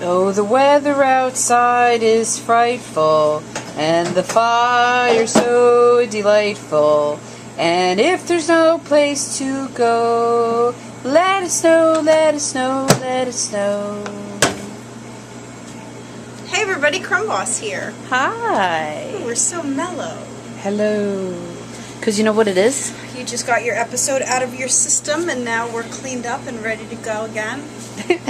Oh, the weather outside is frightful, and the fire so delightful. And if there's no place to go, let it snow, let it snow, let it snow. Hey everybody, Crumb Boss here. Hi. Ooh, we're so mellow. Hello. Because you know what it is? You just got your episode out of your system and now we're cleaned up and ready to go again.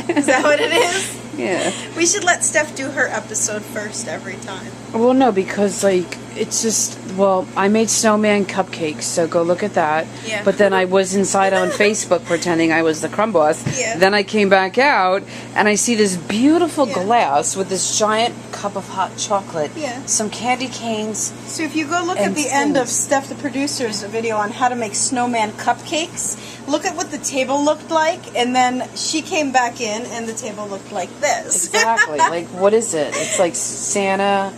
Is that what it is? Yeah. We should let Steph do her episode first every time. Well, no, because, like, it's just, well, I made snowman cupcakes, so go look at that. Yeah. But then I was inside on Facebook pretending I was the Crumb Boss. Yeah. Then I came back out, and I see this beautiful glass with this giant cup of hot chocolate. Yeah. Some candy canes. So if you go look at the end of Steph the producer's video on how to make snowman cupcakes, look at what the table looked like, and then she came back in and the table looked like this. Exactly. Like, what is it? It's like Santa,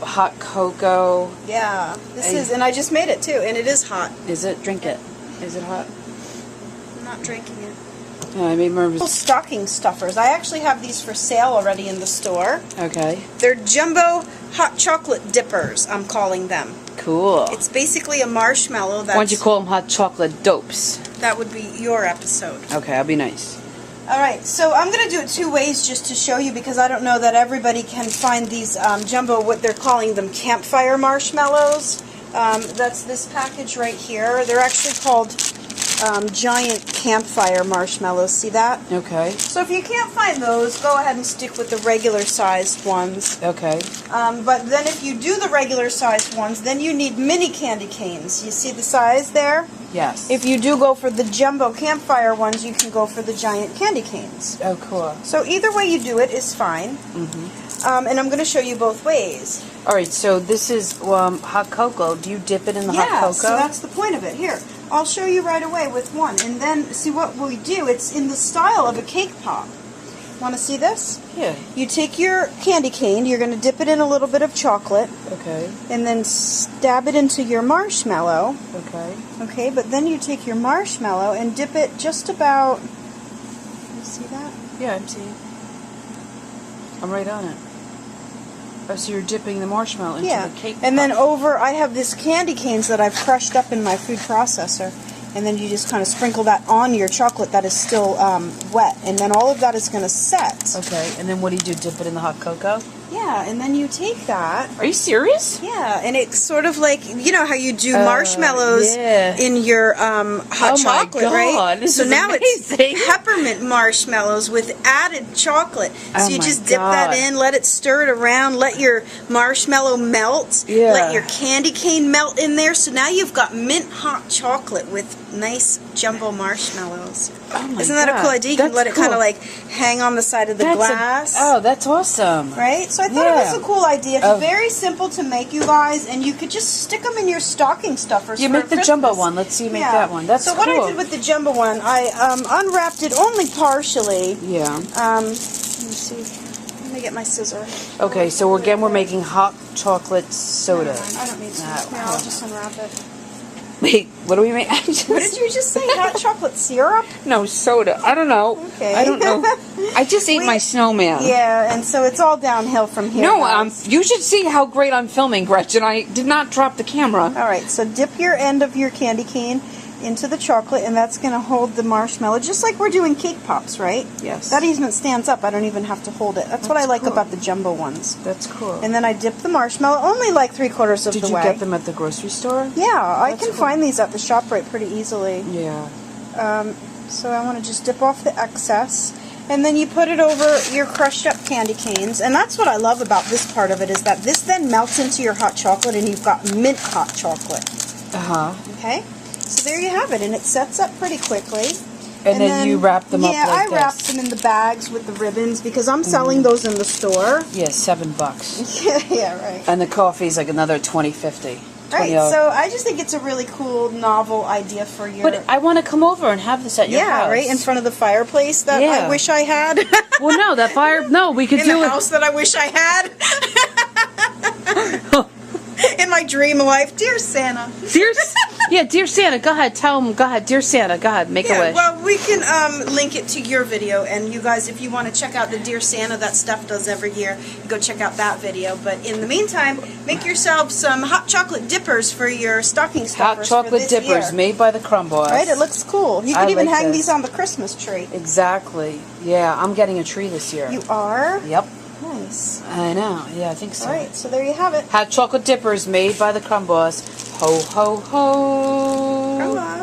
hot cocoa. Yeah. This is, and I just made it too, and it is hot. Is it? Drink it. Is it hot? I'm not drinking it. Oh, I made more. Stocking stuffers. I actually have these for sale already in the store. Okay. They're jumbo hot chocolate dippers, I'm calling them. Cool. It's basically a marshmallow that's... Why don't you call them hot chocolate dopes? That would be your episode. Okay, I'll be nice. Alright, so I'm going to do it two ways just to show you because I don't know that everybody can find these jumbo, what they're calling them, campfire marshmallows. That's this package right here. They're actually called giant campfire marshmallows. See that? Okay. So if you can't find those, go ahead and stick with the regular sized ones. Okay. But then if you do the regular sized ones, then you need mini candy canes. You see the size there? Yes. If you do go for the jumbo campfire ones, you can go for the giant candy canes. Oh, cool. So either way you do it is fine. Mm-hmm. And I'm going to show you both ways. All right, so this is hot cocoa. Do you dip it in the hot cocoa? Yeah, so that's the point of it. Here, I'll show you right away with one. And then, see what we do, it's in the style of a cake pop. Want to see this? Yeah. You take your candy cane, you're going to dip it in a little bit of chocolate. Okay. And then stab it into your marshmallow. Okay. Okay, but then you take your marshmallow and dip it just about... You see that? Yeah, I'm seeing. I'm right on it. Oh, so you're dipping the marshmallow into the cake and pop. then over, I have this candy canes that I've crushed up in my food processor. And then you just kind of sprinkle that on your chocolate that is still wet. And then all of that is going to set. Okay, and then what do? Dip it in the hot cocoa? Yeah, and then you take that. Are you serious? Yeah, and it's sort of like, you know how you do marshmallows in your hot chocolate, right? This so is now amazing. It's peppermint marshmallows with added chocolate. So you just dip that in, let it stir it around, let your marshmallow melt, let your candy cane melt in there. So now you've got mint hot chocolate with nice jumbo marshmallows. Oh my Isn't that a cool idea? You can let it kind of like hang on the side of the glass. That's awesome. Right? So I thought it was a cool idea. It's very simple to make, you guys, and you could just stick them in your stocking stuffers. You make the jumbo one. Let's see you make that one. That's so cool. So what I did with the jumbo one, I unwrapped it only partially. Yeah. Let me see. Let me get my scissor. Okay, so again we're making hot chocolate soda. I don't need scissors. Here, I'll just unwrap it. Wait, what do we make? What did you just say? Hot chocolate syrup? No, soda. I don't know. Okay. I don't know. I just ate my snowman. Yeah, and so it's all downhill from here. No, you should see how great I'm filming, Gretchen. I did not drop the camera. All right, so dip your end of your candy cane into the chocolate, and that's going to hold the marshmallow, just like we're doing cake pops, right? Yes. That even stands up. I don't even have to hold it. That's what I like about the jumbo ones. That's cool. And then I dip the marshmallow only like 3/4 of the way. Did you get them at the grocery store? Yeah, I can find these at the ShopRite pretty easily. Yeah. So I want to just dip off the excess. And then you put it over your crushed up candy canes. And that's what I love about this part of it, is that this then melts into your hot chocolate and you've got mint hot chocolate. Uh-huh. Okay? So there you have it, and it sets up pretty quickly. And then you wrap them up like this. Yeah, I wrap them in the bags with the ribbons because I'm selling those in the store. Yeah, $7. Yeah, right. And the coffee's like another $20.50. Right, so I just think it's a really cool, novel idea for your... But I want to come over and have this at your house. Yeah, right, in front of the fireplace that I wish I had. Well, no, that fire... No, we could do it... In the house that I wish I had. In my dream life. Dear Santa. Dear... Yeah, dear Santa, go ahead. Tell him. Go ahead, dear Santa. Go ahead. Make a wish. Well, we can link it to your video, and you guys, if you want to check out the Dear Santa that Steph does every year, go check out that video. But in the meantime, make yourself some hot chocolate dippers for your stocking stuffers. Hot chocolate for this dippers year. made by the Crumb Boss. Right? It looks cool. You I could even like hang this. these on the Christmas tree. Exactly. Yeah, I'm getting a tree this year. You are? Yep. Nice. I know. Yeah, I think so. All right, so there you have it. Hot chocolate dippers made by the Crumb Boss. Ho, ho, ho. Come on.